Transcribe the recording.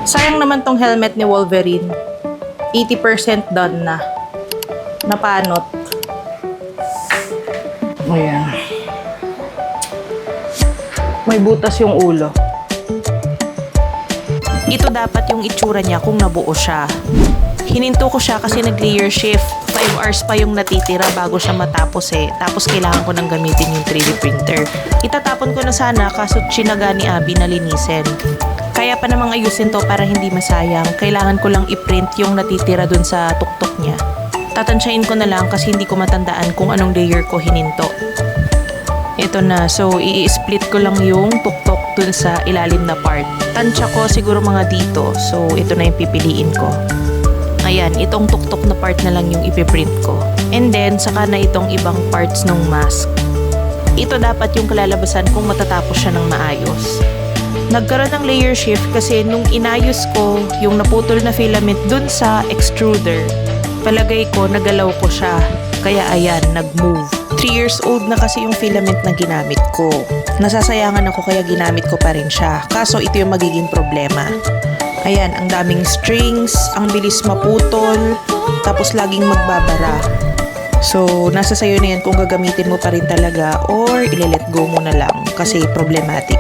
Sayang naman tong helmet ni Wolverine. 80% done na. Napanot. Ayan. May butas yung ulo. Ito dapat yung itsura niya kung nabuo siya. Hininto ko siya kasi nag-layer shift. 5 hours pa yung natitira bago siya matapos eh. Tapos kailangan ko nang gamitin yung 3D printer. Itatapon ko na sana kaso chinaga ni Abby na linisin. Kaya pa namang ayusin to para hindi masayang. Kailangan ko lang i-print yung natitira dun sa tuktok niya. Tatansyain ko na lang kasi hindi ko matandaan kung anong layer ko hininto. Ito na. So, i-split ko lang yung tuktok dun sa ilalim na part. Tansya ko siguro mga dito. So, ito na yung pipiliin ko. Ayan, itong tuktok na part na lang yung ipiprint ko. And then, saka na itong ibang parts ng mask. Ito dapat yung kalalabasan kung matatapos siya ng maayos. Nagkaroon ng layer shift kasi nung inayos ko yung naputol na filament dun sa extruder, palagay ko nagalaw ko siya. Kaya ayan, nag-move. 3 years old na kasi yung filament na ginamit ko. Nasasayangan ako kaya ginamit ko pa rin siya. Kaso ito yung magiging problema. Ayan, ang daming strings, ang bilis maputol, tapos laging magbabara. So, nasa sayo na yan kung gagamitin mo pa rin talaga or ile-let go mo na lang kasi problematic.